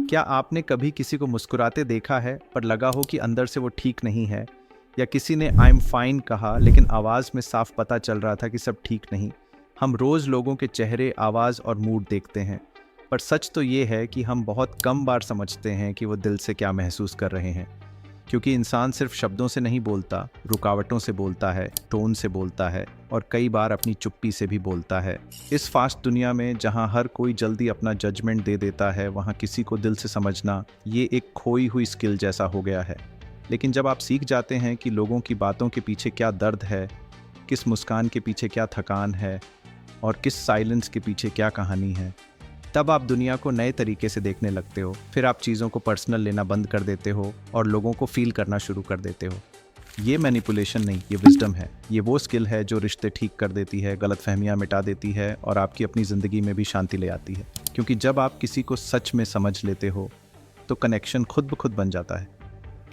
क्या आपने कभी किसी को मुस्कुराते देखा है पर लगा हो कि अंदर से वो ठीक नहीं है? या किसी ने आई एम फाइन कहा लेकिन आवाज़ में साफ पता चल रहा था कि सब ठीक नहीं? हम रोज़ लोगों के चेहरे, आवाज़ और मूड देखते हैं, पर सच तो ये है कि हम बहुत कम बार समझते हैं कि वो दिल से क्या महसूस कर रहे हैं। क्योंकि इंसान सिर्फ शब्दों से नहीं बोलता, रुकावटों से बोलता है, टोन से बोलता है और कई बार अपनी चुप्पी से भी बोलता है। इस फास्ट दुनिया में जहां हर कोई जल्दी अपना जजमेंट दे देता है, वहां किसी को दिल से समझना ये एक खोई हुई स्किल जैसा हो गया है। लेकिन जब आप सीख जाते हैं कि लोगों की बातों के पीछे क्या दर्द है, किस मुस्कान के पीछे क्या थकान है और किस साइलेंस के पीछे क्या कहानी है, तब आप दुनिया को नए तरीके से देखने लगते हो। फिर आप चीज़ों को पर्सनल लेना बंद कर देते हो और लोगों को फील करना शुरू कर देते हो। ये मैनिपुलेशन नहीं, ये विजडम है। ये वो स्किल है जो रिश्ते ठीक कर देती है, गलतफहमियां मिटा देती है और आपकी अपनी ज़िंदगी में भी शांति ले आती है। क्योंकि जब आप किसी को सच में समझ लेते हो तो कनेक्शन खुद ब खुद बन जाता है।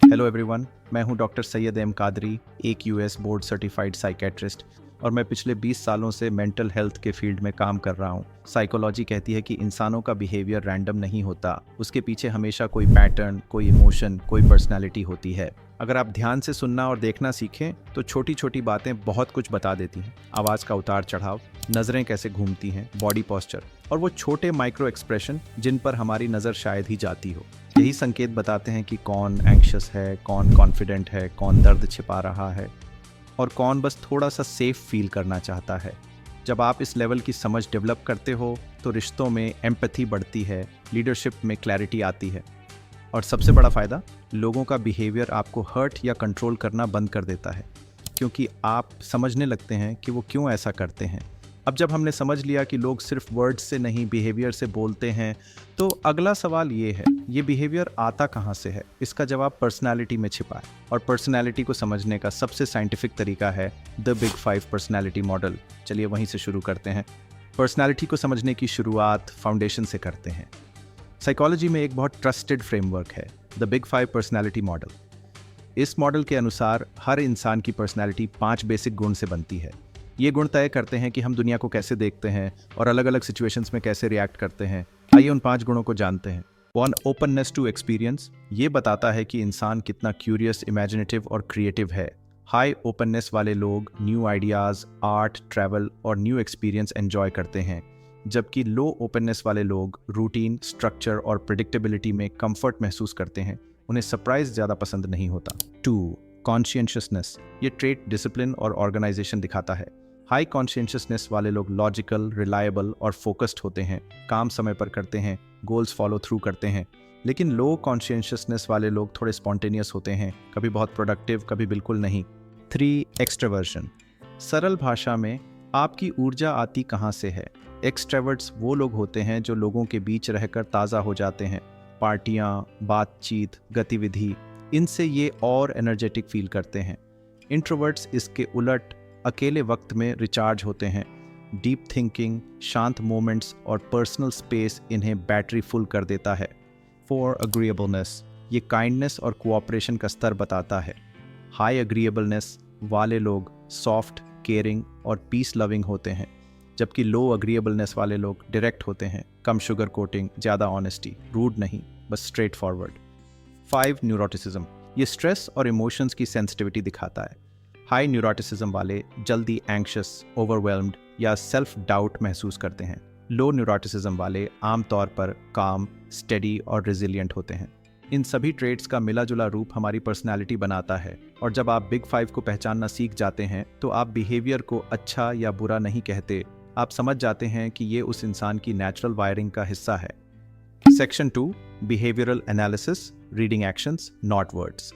हेलो एवरीवन, मैं हूं डॉक्टर सैयद एम कादरी, एक यूएस बोर्ड सर्टिफाइड साइकेट्रिस्ट, और मैं पिछले 20 सालों से मेंटल हेल्थ के फील्ड में काम कर रहा हूँ। साइकोलॉजी कहती है कि इंसानों का बिहेवियर रैंडम नहीं होता, उसके पीछे हमेशा कोई पैटर्न, कोई इमोशन, कोई पर्सनैलिटी होती है। अगर आप ध्यान से सुनना और देखना सीखें तो छोटी छोटी बातें बहुत कुछ बता देती हैं। आवाज़ का उतार चढ़ाव, नज़रें कैसे घूमती हैं, बॉडी पोस्चर और वो छोटे माइक्रो एक्सप्रेशन जिन पर हमारी नज़र शायद ही जाती हो। यही संकेत बताते हैं कि कौन एंग्शियस है, कौन कॉन्फिडेंट है, कौन दर्द छिपा रहा है और कौन बस थोड़ा सा सेफ फील करना चाहता है। जब आप इस लेवल की समझ डेवलप करते हो तो रिश्तों में एम्पैथी बढ़ती है, लीडरशिप में क्लैरिटी आती है और सबसे बड़ा फ़ायदा, लोगों का बिहेवियर आपको हर्ट या कंट्रोल करना बंद कर देता है, क्योंकि आप समझने लगते हैं कि वो क्यों ऐसा करते हैं। अब जब हमने समझ लिया कि लोग सिर्फ वर्ड्स से नहीं बिहेवियर से बोलते हैं, तो अगला सवाल ये है, ये बिहेवियर आता कहाँ से है? इसका जवाब पर्सनालिटी में छिपा है और पर्सनालिटी को समझने का सबसे साइंटिफिक तरीका है द बिग 5 पर्सनालिटी मॉडल। चलिए वहीं से शुरू करते हैं। पर्सनालिटी को समझने की शुरुआत फाउंडेशन से करते हैं। साइकोलॉजी में एक बहुत ट्रस्टेड फ्रेमवर्क है, द बिग 5 पर्सनालिटी मॉडल। इस मॉडल के अनुसार हर इंसान की पर्सनालिटी 5 बेसिक गुण से बनती है। ये गुण तय करते हैं कि हम दुनिया को कैसे देखते हैं और अलग अलग सिचुएशंस में कैसे रिएक्ट करते हैं। आइए उन 5 गुणों को जानते हैं। 1, ओपननेस टू एक्सपीरियंस। ये बताता है कि इंसान कितना क्यूरियस, इमेजिनेटिव और क्रिएटिव है। हाई ओपननेस वाले लोग न्यू आइडियाज़, आर्ट, ट्रैवल और न्यू एक्सपीरियंस एंजॉय करते हैं, जबकि लो ओपननेस वाले लोग रूटीन, स्ट्रक्चर और प्रेडिक्टेबिलिटी में कंफर्ट महसूस करते हैं। उन्हें सरप्राइज ज़्यादा पसंद नहीं होता। 2, कॉन्शियसनेस। ये ट्रेट डिसिप्लिन और ऑर्गेनाइजेशन दिखाता है। हाई कॉन्शियसनेस वाले लोग लॉजिकल, रिलायबल और फोकस्ड होते हैं, काम समय पर करते हैं, गोल्स फॉलो थ्रू करते हैं। लेकिन लो कॉन्शियसनेस वाले लोग थोड़े स्पॉन्टेनियस होते हैं, कभी बहुत प्रोडक्टिव, कभी बिल्कुल नहीं। 3, एक्सट्रोवर्जन। सरल भाषा में आपकी ऊर्जा आती कहाँ से है? एक्सट्रोवर्ट्स वो लोग होते हैं जो लोगों के बीच रहकर ताज़ा हो जाते हैं। पार्टियाँ, बातचीत, गतिविधि, इनसे ये और एनर्जेटिक फील करते हैं। इंट्रोवर्ट्स इसके उलट अकेले वक्त में रिचार्ज होते हैं। डीप थिंकिंग, शांत मोमेंट्स और पर्सनल स्पेस इन्हें बैटरी फुल कर देता है। 4, अग्रीएबलनेस। ये काइंडनेस और कोऑपरेशन का स्तर बताता है। हाई अग्रीएबलनेस वाले लोग सॉफ्ट, केयरिंग और पीस लविंग होते हैं, जबकि लो अग्रीएबलनेस वाले लोग डायरेक्ट होते हैं, कम शुगर कोटिंग, ज़्यादा ऑनेस्टी, रूड नहीं, बस स्ट्रेट फॉरवर्ड। 5, न्यूरोटिसिज्म। ये स्ट्रेस और इमोशंस की सेंसिटिविटी दिखाता है। हाई न्यूरोटिसिज्म वाले जल्दी एंग्शियस, ओवरवेल्म्ड या सेल्फ डाउट महसूस करते हैं। लो न्यूरोटिसिज्म वाले आमतौर पर काम, स्टेडी और रेजिलिएंट होते हैं। इन सभी ट्रेड्स का मिला जुला रूप हमारी पर्सनालिटी बनाता है और जब आप बिग 5 को पहचानना सीख जाते हैं तो आप बिहेवियर को अच्छा या बुरा नहीं कहते, आप समझ जाते हैं कि ये उस इंसान की नेचुरल वायरिंग का हिस्सा है। Section 2, behavioural analysis, reading actions not words.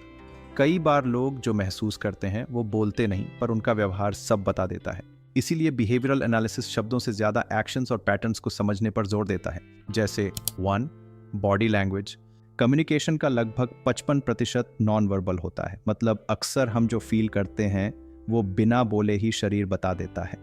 कई बार लोग जो महसूस करते हैं वो बोलते नहीं, पर उनका व्यवहार सब बता देता है। इसीलिए बिहेवियरल एनालिसिस शब्दों से ज़्यादा एक्शंस और पैटर्न्स को समझने पर जोर देता है। जैसे 1, बॉडी लैंग्वेज। कम्युनिकेशन का लगभग 55% नॉन वर्बल होता है, मतलब अक्सर हम जो फील करते हैं वो बिना बोले ही शरीर बता देता है।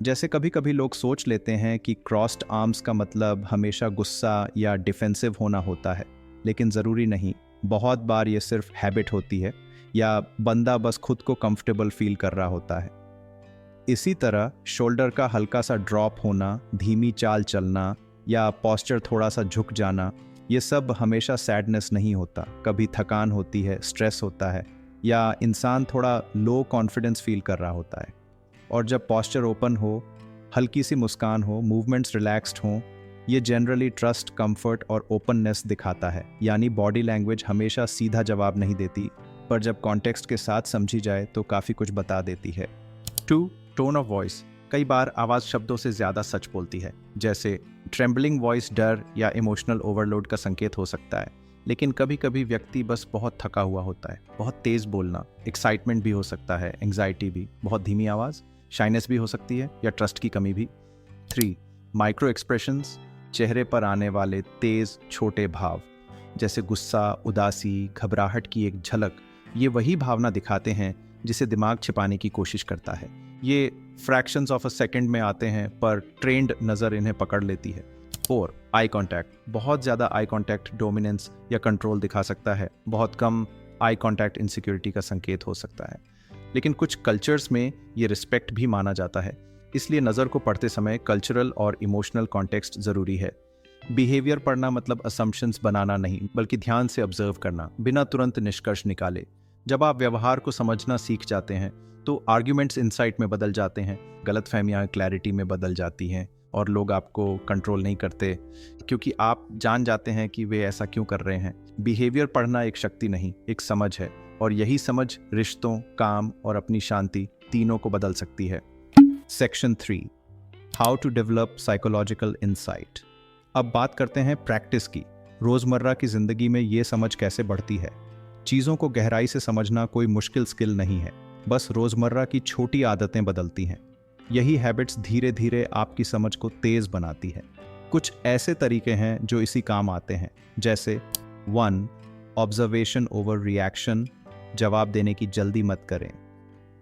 जैसे कभी कभी लोग सोच लेते हैं कि क्रॉस्ड आर्म्स का मतलब हमेशा गुस्सा या डिफेंसिव होना होता है, लेकिन ज़रूरी नहीं। बहुत बार ये सिर्फ हैबिट होती है या बंदा बस खुद को कंफर्टेबल फील कर रहा होता है। इसी तरह शोल्डर का हल्का सा ड्रॉप होना, धीमी चाल चलना या पोस्चर थोड़ा सा झुक जाना, ये सब हमेशा सैडनेस नहीं होता, कभी थकान होती है, स्ट्रेस होता है, या इंसान थोड़ा लो कॉन्फिडेंस फील कर रहा होता है। और जब पॉस्चर ओपन हो, हल्की सी मुस्कान हो, मूवमेंट्स रिलैक्स्ड हों, ये जनरली ट्रस्ट, कंफर्ट और ओपननेस दिखाता है। यानी बॉडी लैंग्वेज हमेशा सीधा जवाब नहीं देती, पर जब कॉन्टेक्स्ट के साथ समझी जाए तो काफ़ी कुछ बता देती है। 2. Tone of voice. कई बार आवाज़ शब्दों से ज़्यादा सच बोलती है। जैसे ट्रेम्बलिंग वॉइस डर या इमोशनल ओवरलोड का संकेत हो सकता है, लेकिन कभी कभी व्यक्ति बस बहुत थका हुआ होता है। बहुत तेज़ बोलना एक्साइटमेंट भी हो सकता है, एंग्जाइटी भी। बहुत धीमी आवाज़ शाइनेस भी हो सकती है, या ट्रस्ट की कमी भी। 3. Micro expressions. चेहरे पर आने वाले तेज़ छोटे भाव, जैसे गुस्सा, उदासी, घबराहट की एक झलक, ये वही भावना दिखाते हैं जिसे दिमाग छिपाने की कोशिश करता है। ये फ्रैक्शंस ऑफ अ सेकंड में आते हैं, पर ट्रेंड नज़र इन्हें पकड़ लेती है। 4. Eye contact. बहुत ज़्यादा आई कॉन्टैक्ट डोमिनेंस या कंट्रोल दिखा सकता है। बहुत कम आई कॉन्टैक्ट इनसिक्योरिटी का संकेत हो सकता है। लेकिन कुछ कल्चर्स में ये रिस्पेक्ट भी माना जाता है, इसलिए नज़र को पढ़ते समय कल्चरल और इमोशनल कॉन्टेक्स्ट ज़रूरी है। बिहेवियर पढ़ना मतलब असम्पशंस बनाना नहीं, बल्कि ध्यान से ऑब्जर्व करना, बिना तुरंत निष्कर्ष निकाले। जब आप व्यवहार को समझना सीख जाते हैं तो आर्ग्यूमेंट्स इंसाइट में बदल जाते हैं, गलतफहमियां क्लैरिटी में बदल जाती हैं, और लोग आपको कंट्रोल नहीं करते क्योंकि आप जान जाते हैं कि वे ऐसा क्यों कर रहे हैं। बिहेवियर पढ़ना एक शक्ति नहीं, एक समझ है, और यही समझ रिश्तों, काम और अपनी शांति तीनों को बदल सकती है। Section 3. How to develop psychological insight. अब बात करते हैं प्रैक्टिस की। रोज़मर्रा की ज़िंदगी में ये समझ कैसे बढ़ती है। चीज़ों को गहराई से समझना कोई मुश्किल स्किल नहीं है, बस रोज़मर्रा की छोटी आदतें बदलती हैं। यही हैबिट्स धीरे धीरे आपकी समझ को तेज़ बनाती है। कुछ ऐसे तरीके हैं जो इसी काम आते हैं, जैसे 1. Observation over reaction. जवाब देने की जल्दी मत करें।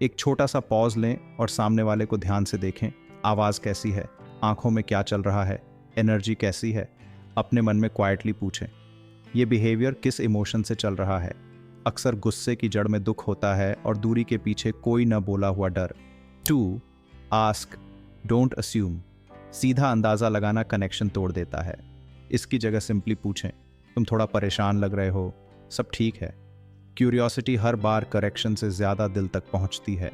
एक छोटा सा पॉज लें और सामने वाले को ध्यान से देखें। आवाज़ कैसी है, आंखों में क्या चल रहा है, एनर्जी कैसी है। अपने मन में क्वाइटली पूछें, ये बिहेवियर किस इमोशन से चल रहा है। अक्सर गुस्से की जड़ में दुख होता है और दूरी के पीछे कोई न बोला हुआ डर। 2. Ask, don't assume. सीधा अंदाज़ा लगाना कनेक्शन तोड़ देता है। इसकी जगह सिंपली पूछें, तुम थोड़ा परेशान लग रहे हो, सब ठीक है। क्यूरियोसिटी हर बार करेक्शन से ज़्यादा दिल तक पहुंचती है।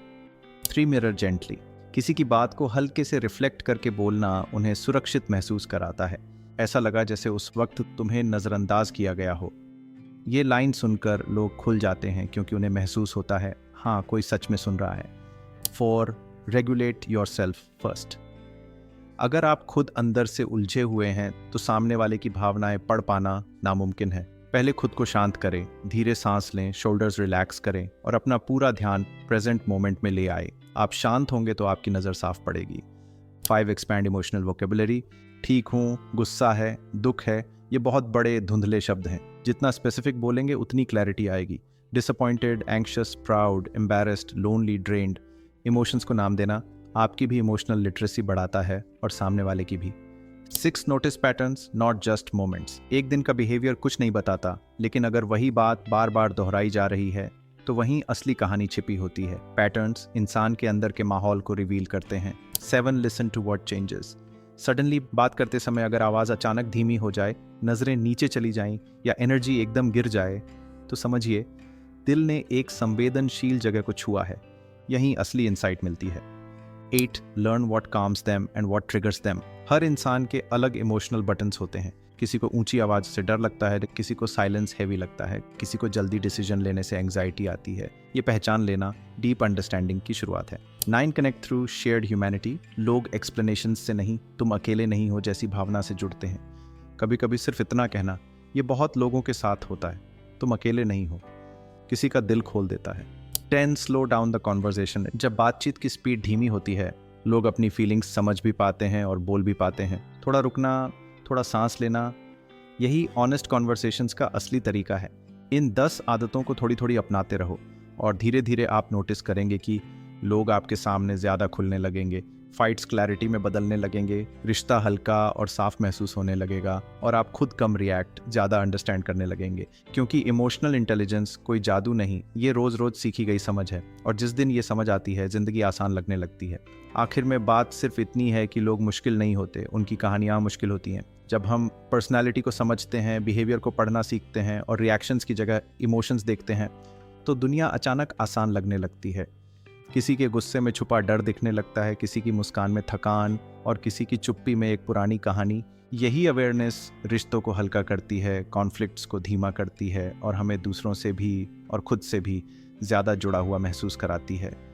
3. Mirror gently. किसी की बात को हल्के से रिफ्लेक्ट करके बोलना उन्हें सुरक्षित महसूस कराता है। ऐसा लगा जैसे उस वक्त तुम्हें नज़रअंदाज किया गया हो। ये लाइन सुनकर लोग खुल जाते हैं क्योंकि उन्हें महसूस होता है, हाँ, कोई सच में सुन रहा है। 4. Regulate yourself first. अगर आप खुद अंदर से उलझे हुए हैं तो सामने वाले की भावनाएं पढ़ पाना नामुमकिन है। पहले खुद को शांत करें, धीरे सांस लें, शोल्डर्स रिलैक्स करें और अपना पूरा ध्यान प्रेजेंट मोमेंट में ले आए। आप शांत होंगे तो आपकी नज़र साफ पड़ेगी। 5. Expand emotional vocabulary. ठीक हूँ, गुस्सा है, दुख है, ये बहुत बड़े धुंधले शब्द हैं। जितना स्पेसिफिक बोलेंगे उतनी क्लैरिटी आएगी। Disappointed, anxious, proud, embarrassed, lonely, drained. Emotions को नाम देना आपकी भी इमोशनल लिटरेसी बढ़ाता है और सामने वाले की भी। 6. Notice patterns, not just moments. एक दिन का बिहेवियर कुछ नहीं बताता, लेकिन अगर वही बात बार बार दोहराई जा रही है तो वहीं असली कहानी छिपी होती है। पैटर्न्स इंसान के अंदर के माहौल को रिवील करते हैं। 7. Listen to what changes. Suddenly बात करते समय अगर आवाज़ अचानक धीमी हो जाए, नज़रें नीचे चली जाएं या एनर्जी एकदम गिर जाए, तो समझिए दिल ने एक संवेदनशील जगह को छुआ है। यहीं असली इंसाइट मिलती है। 8. Learn what calms them and what triggers them. हर इंसान के अलग इमोशनल बटन्स होते हैं। किसी को ऊंची आवाज़ से डर लगता है, किसी को साइलेंस हैवी लगता है, किसी को जल्दी डिसीजन लेने से एंग्जाइटी आती है। ये पहचान लेना डीप अंडरस्टैंडिंग की शुरुआत है। 9. Connect through shared humanity. लोग एक्सप्लेनेशन से नहीं, तुम अकेले नहीं हो जैसी भावना से जुड़ते हैं। कभी कभी सिर्फ इतना कहना, ये बहुत लोगों के साथ होता है, तुम अकेले नहीं हो, किसी का दिल खोल देता है। 10. Slow down the conversation. जब बातचीत की स्पीड धीमी होती है, लोग अपनी फीलिंग्स समझ भी पाते हैं और बोल भी पाते हैं। थोड़ा रुकना, थोड़ा सांस लेना, यही ऑनेस्ट कॉन्वर्सेशंस का असली तरीका है। इन 10 आदतों को थोड़ी थोड़ी अपनाते रहो और धीरे धीरे आप नोटिस करेंगे कि लोग आपके सामने ज़्यादा खुलने लगेंगे, फाइट्स क्लैरिटी में बदलने लगेंगे, रिश्ता हल्का और साफ महसूस होने लगेगा और आप खुद कम रिएक्ट, ज़्यादा अंडरस्टैंड करने लगेंगे। क्योंकि इमोशनल इंटेलिजेंस कोई जादू नहीं, ये रोज़ रोज़ सीखी गई समझ है, और जिस दिन ये समझ आती है ज़िंदगी आसान लगने लगती है। आखिर में बात सिर्फ इतनी है कि लोग मुश्किल नहीं होते, उनकी कहानियाँ मुश्किल होती हैं। जब हम पर्सनालिटी को समझते हैं, बिहेवियर को पढ़ना सीखते हैं और रिएक्शंस की जगह इमोशंस देखते हैं, तो दुनिया अचानक आसान लगने लगती है। किसी के गुस्से में छुपा डर दिखने लगता है, किसी की मुस्कान में थकान और किसी की चुप्पी में एक पुरानी कहानी। यही अवेयरनेस रिश्तों को हल्का करती है, कॉन्फ्लिक्ट्स को धीमा करती है और हमें दूसरों से भी और खुद से भी ज़्यादा जुड़ा हुआ महसूस कराती है।